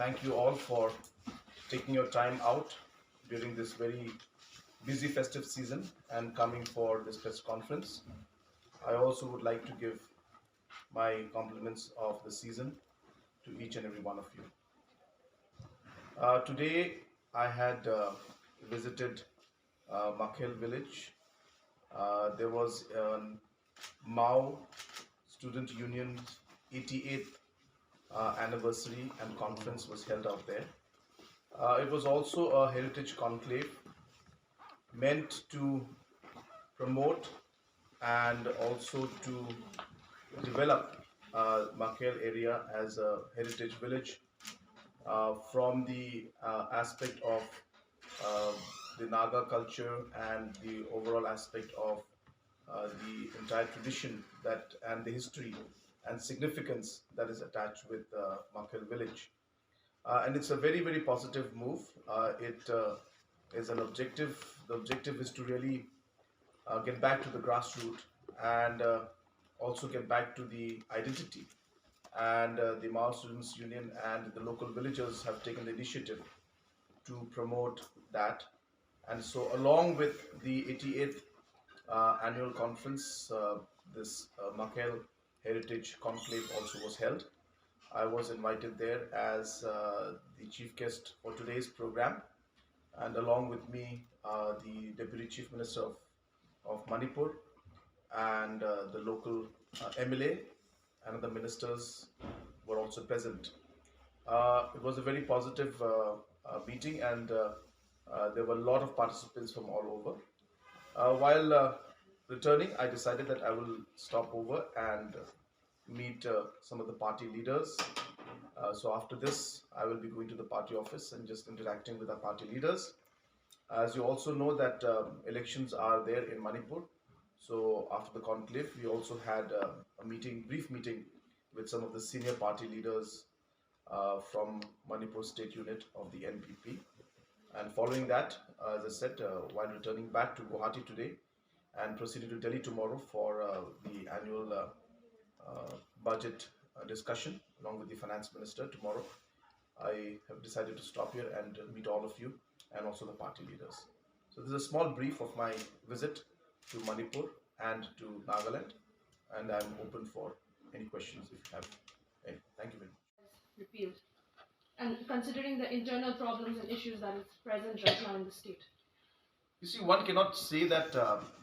thank you all for taking your time out during this very busy festive season and coming for this press conference. I also would like to give my compliments of the season to each and every one of you. Today, I had visited Makhel village. There was a Mao Student Union's 88th anniversary and conference was held out there. It was also a heritage conclave meant to promote and also to develop Makhel area as a heritage village from the aspect of uh, the Naga culture and the overall aspect of the entire tradition that and the history and significance that is attached with Makhel village. And it's a very positive move. It is an objective. The objective is to really get back to the grassroots and also get back to the identity. And the Mao Students Union and the local villagers have taken the initiative to promote that. And so, along with the 88th annual conference, this Makhel Heritage Conclave also was held. I was invited there as the chief guest for today's program, and along with me, the Deputy Chief Minister of Manipur and the local MLA and other ministers were also present. It was a very positive meeting, and there were a lot of participants from all over. While returning, I decided that I will stop over and meet some of the party leaders. So after this, I will be going to the party office and just interacting with our party leaders. As you also know that elections are there in Manipur. So after the conclave, we also had a brief meeting with some of the senior party leaders from Manipur State Unit of the NPP. And following that, as I said, while returning back to Guwahati today and proceeding to Delhi tomorrow for the annual budget discussion along with the finance minister tomorrow, I have decided to stop here and meet all of you and also the party leaders. So this is a small brief of my visit to Manipur and to Nagaland, and I'm open for any questions if you have any. Thank you very much. Repealed, and considering the internal problems and issues that is present right now in the state. You see, one cannot say that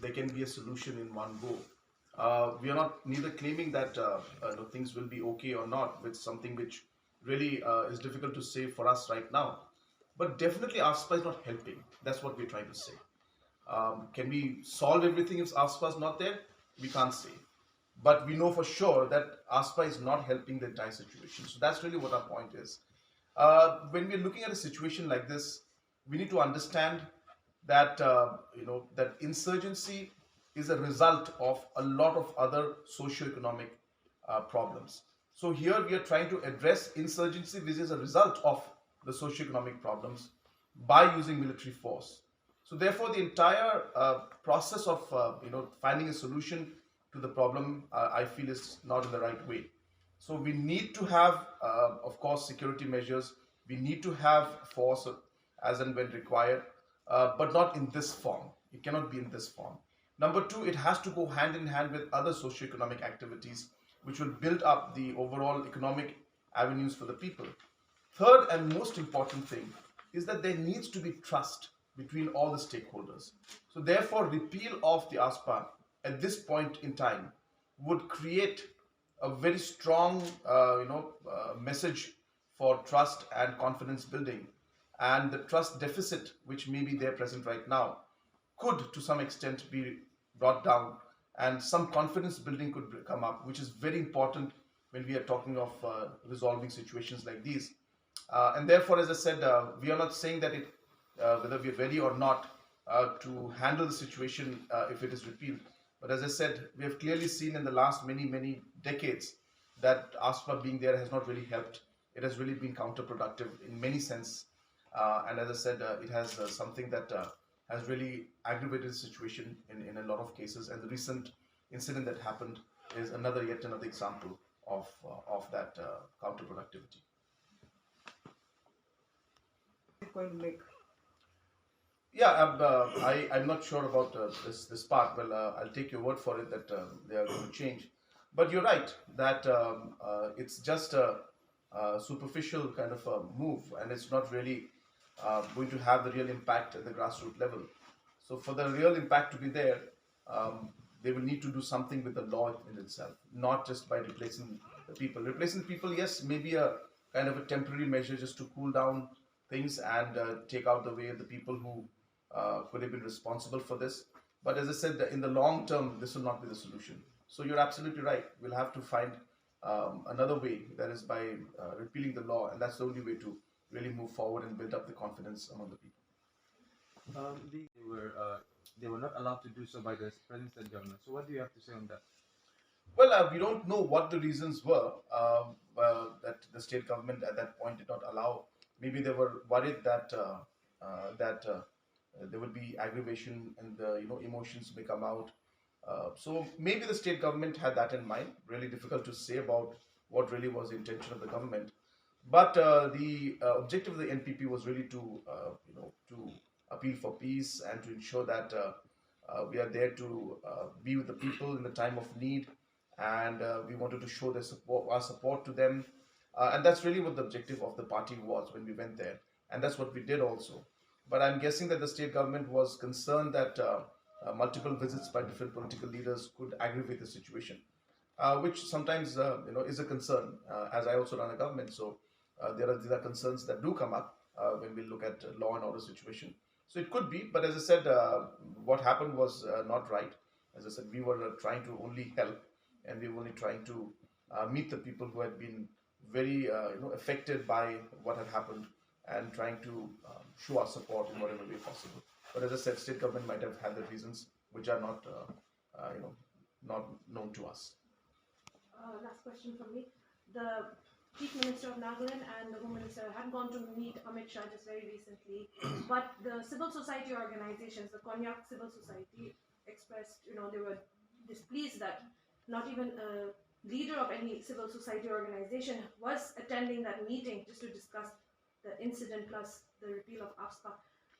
there can be a solution in one go. We are not neither claiming that things will be okay or not with something which really is difficult to say for us right now. But definitely ASPA is not helping. That's what we're trying to say. Can we solve everything if ASPA is not there? We can't say. But we know for sure that ASPA is not helping the entire situation. So that's really what our point is. When we're looking at a situation like this, we need to understand that that insurgency is a result of a lot of other socio-economic problems. So here we are trying to address insurgency, which is a result of the socio-economic problems, by using military force. So therefore, the entire process of finding a solution to the problem, I feel, is not in the right way. So we need to have, of course, security measures. We need to have force as and when required, but not in this form. It cannot be in this form. Number two, it has to go hand in hand with other socio-economic activities, which will build up the overall economic avenues for the people. Third and most important thing is that there needs to be trust between all the stakeholders. So therefore, repeal of the ASPA at this point in time would create a very strong message for trust and confidence building, and the trust deficit which may be there present right now could to some extent be brought down, and some confidence building could come up, which is very important when we are talking of resolving situations like these. And therefore, as I said, we are not saying that whether we are ready or not to handle the situation if it is repealed. But as I said, we have clearly seen in the last many decades that ASPA being there has not really helped. It has really been counterproductive in many sense. And as I said, it has something that has really aggravated the situation in a lot of cases. And the recent incident that happened is yet another example of that counterproductivity. going to make? Yeah, I'm not sure about this part. Well, I'll take your word for it that they are going to change. But you're right that it's just a superficial kind of a move, and it's not really going to have the real impact at the grassroots level. So for the real impact to be there, they will need to do something with the law in itself, not just by replacing the people. Replacing the people, yes, maybe a kind of a temporary measure just to cool down things and take out the way the people who could have been responsible for this. But as I said, in the long term, this will not be the solution. So you're absolutely right. We'll have to find another way, that is by repealing the law, and that's the only way to really move forward and build up the confidence among the people. They were not allowed to do so by the present government. So what do you have to say on that? Well, we don't know what the reasons were that the state government at that point did not allow. Maybe they were worried that there would be aggravation and the emotions may come out. So maybe the state government had that in mind. Really difficult to say about what really was the intention of the government. But the objective of the NPP was really to to appeal for peace and to ensure that we are there to be with the people in the time of need, and we wanted to show our support to them, and that's really what the objective of the party was when we went there, and that's what we did also. But I'm guessing that the state government was concerned that multiple visits by different political leaders could aggravate the situation, which sometimes is a concern. As I also run a government, so these are concerns that do come up when we look at law and order situation. So it could be, but as I said, what happened was not right. As I said, we were trying to only help, and we were only trying to meet the people who had been very affected by what had happened, and trying to show our support in whatever way possible. But as I said, state government might have had their reasons which are not not known to us. Last question from me. The Chief Minister of Nagaland and the Home Minister had gone to meet Amit Shah just very recently, but the civil society organizations, the Konyak Civil Society, expressed, they were displeased that not even a leader of any civil society organization was attending that meeting just to discuss the incident plus the repeal of AFSPA.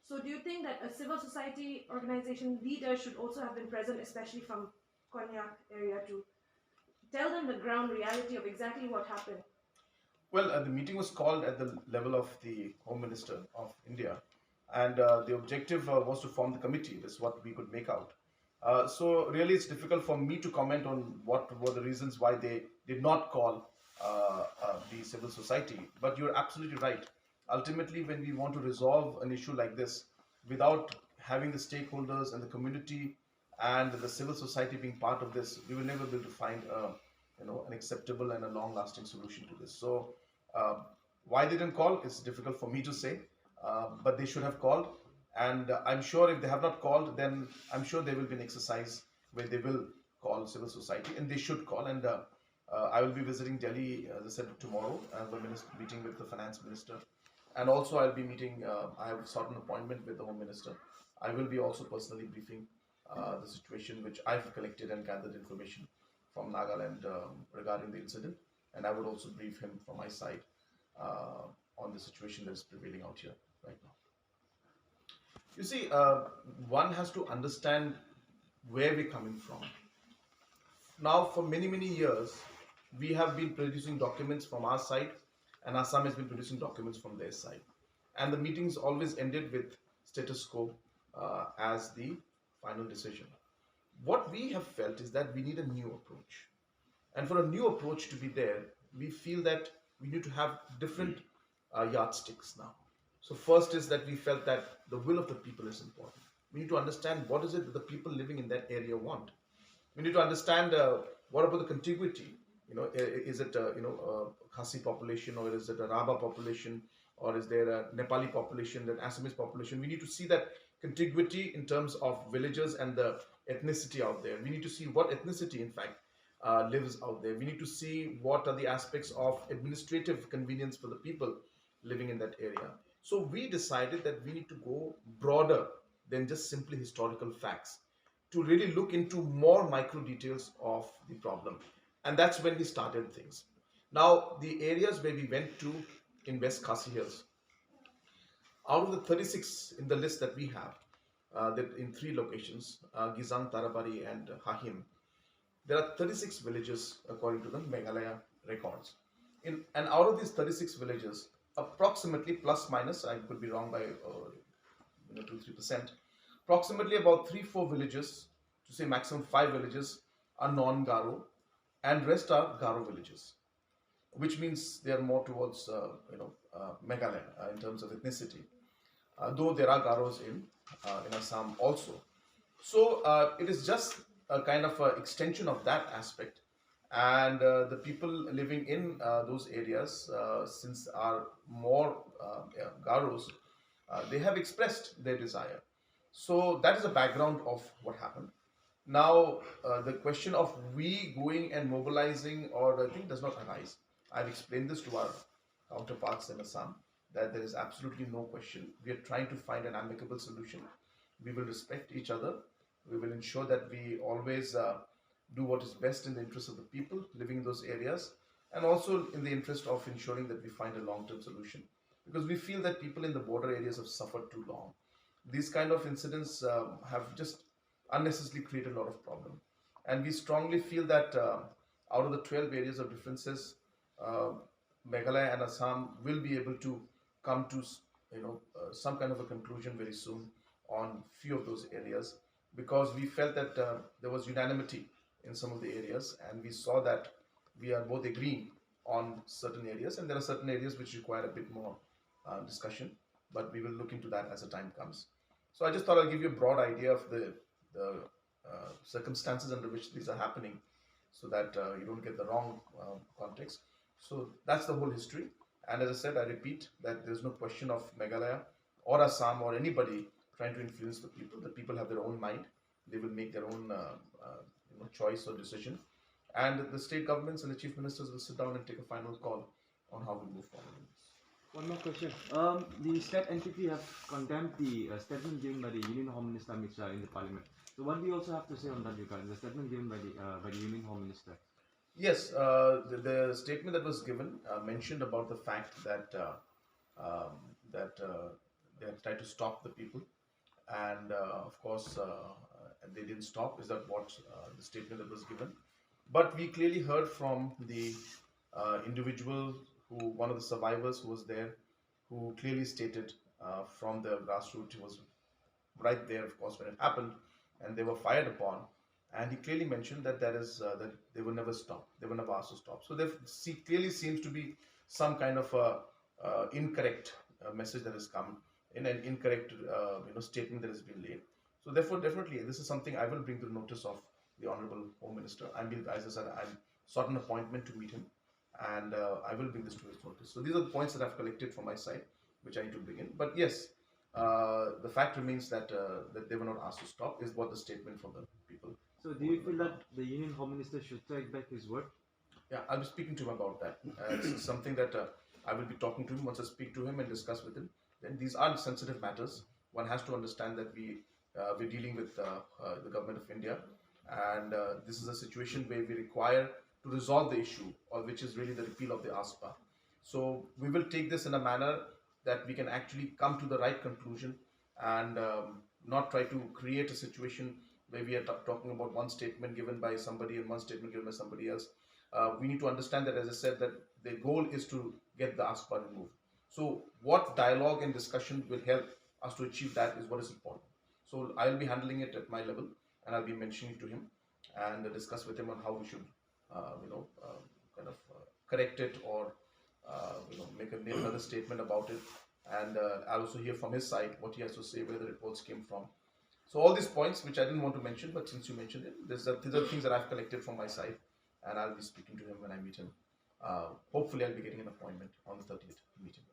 So do you think that a civil society organization leader should also have been present, especially from Konyak area, to tell them the ground reality of exactly what happened? Well, the meeting was called at the level of the Home Minister of India, and the objective was to form the committee. That's what we could make out. So really, it's difficult for me to comment on what were the reasons why they did not call the civil society. But you're absolutely right. Ultimately, when we want to resolve an issue like this, without having the stakeholders and the community and the civil society being part of this, we will never be able to find an acceptable and a long-lasting solution to this. So why they didn't call is difficult for me to say, but they should have called. And I'm sure if they have not called, then I'm sure there will be an exercise where they will call civil society, and they should call. And I will be visiting Delhi, as I said, tomorrow, and we're meeting with the finance minister. And also I'll be meeting, I have sought an appointment with the Home Minister. I will be also personally briefing the situation which I've collected and gathered information from Nagaland regarding the incident. And I would also brief him from my side on the situation that is prevailing out here right now. You see, one has to understand where we're coming from. Now, for many, many years, we have been producing documents from our side, and Assam has been producing documents from their side. And the meetings always ended with status quo as the final decision. What we have felt is that we need a new approach. And for a new approach to be there, we feel that we need to have different yardsticks now. So first is that we felt that the will of the people is important. We need to understand what is it that the people living in that area want. We need to understand what about the contiguity. Is it a Khasi population, or is it a Raba population, or is there a Nepali population, an Assamese population? We need to see that contiguity in terms of villages and the ethnicity out there. We need to see what ethnicity, in fact, lives out there. We need to see what are the aspects of administrative convenience for the people living in that area. So we decided that we need to go broader than just simply historical facts, to really look into more micro details of the problem. And that's when we started things. Now, the areas where we went to in West Khasi Hills, out of the 36 in the list that we have, that in 3 locations, Gizang, Tarabari, and Hahim, there are 36 villages according to the Meghalaya records. And out of these 36 villages, approximately plus minus, I could be wrong by 2-3%, approximately about 3-4 villages, to say maximum 5 villages, are non-Garo, and rest are Garo villages, which means they are more towards Meghalaya in terms of ethnicity. Though there are Garos in Assam also. So it is just a kind of extension of that aspect, and the people living in those areas, since are more Garos, they have expressed their desire. So that is the background of what happened. Now, the question of we going and mobilizing or the thing does not arise. I've explained this to our counterparts in Assam that there is absolutely no question. We are trying to find an amicable solution. We will respect each other. We will ensure that we always do what is best in the interest of the people living in those areas, and also in the interest of ensuring that we find a long-term solution, because we feel that people in the border areas have suffered too long. These kind of incidents have just unnecessarily created a lot of problem, and we strongly feel that out of the 12 areas of differences, Meghalaya and Assam will be able to come to some kind of a conclusion very soon on few of those areas, because we felt that there was unanimity in some of the areas, and we saw that we are both agreeing on certain areas, and there are certain areas which require a bit more discussion, but we will look into that as the time comes. So I just thought I'll give you a broad idea of the circumstances under which these are happening, so that you don't get the wrong context. So that's the whole history. And as I said, I repeat that there's no question of Meghalaya or Assam or anybody trying to influence the people. The people have their own mind. They will make their own choice or decision. And the state governments and the chief ministers will sit down and take a final call on how we move forward. One more question. The state NPP have condemned the statement given by the Union Home Minister Amit Shah in the Parliament. So what do you also have to say on that regard? The statement given by the Union Home Minister. Yes, the statement that was given mentioned about the fact that they have tried to stop the people, and of course they didn't stop. Is that what the statement that was given? But we clearly heard from the individual one of the survivors who was there, who clearly stated from the grassroots, he was right there, of course, when it happened, and they were fired upon. And he clearly mentioned that that they will never stop. They were never asked to stop. So there clearly seems to be some kind of incorrect message that has come in, an incorrect statement that has been laid. So therefore, definitely, this is something I will bring to the notice of the Honorable Home Minister. As I said, I'm sought an appointment to meet him, and I will bring this to his notice. So these are the points that I've collected from my side, which I need to bring in. But yes, the fact remains that that they were not asked to stop is what the statement from the people. So do you feel that the Union Home Minister should take back his word? Yeah, I'll be speaking to him about that. It's something that I will be talking to him once I speak to him and discuss with him. Then these are sensitive matters. One has to understand that we're dealing with the government of India, and this is a situation where we require to resolve the issue, or which is really the repeal of the ASPA. So we will take this in a manner that we can actually come to the right conclusion, and not try to create a situation where we are talking about one statement given by somebody and one statement given by somebody else. We need to understand that, as I said, that the goal is to get the ASPA removed. So what dialogue and discussion will help us to achieve that is what is important. So I'll be handling it at my level, and I'll be mentioning it to him and discuss with him on how we should, correct it, or make another statement about it. And I'll also hear from his side what he has to say, where the reports came from. So all these points, which I didn't want to mention, but since you mentioned it, these are things that I've collected from my side, and I'll be speaking to him when I meet him. Hopefully, I'll be getting an appointment on the 30th meeting.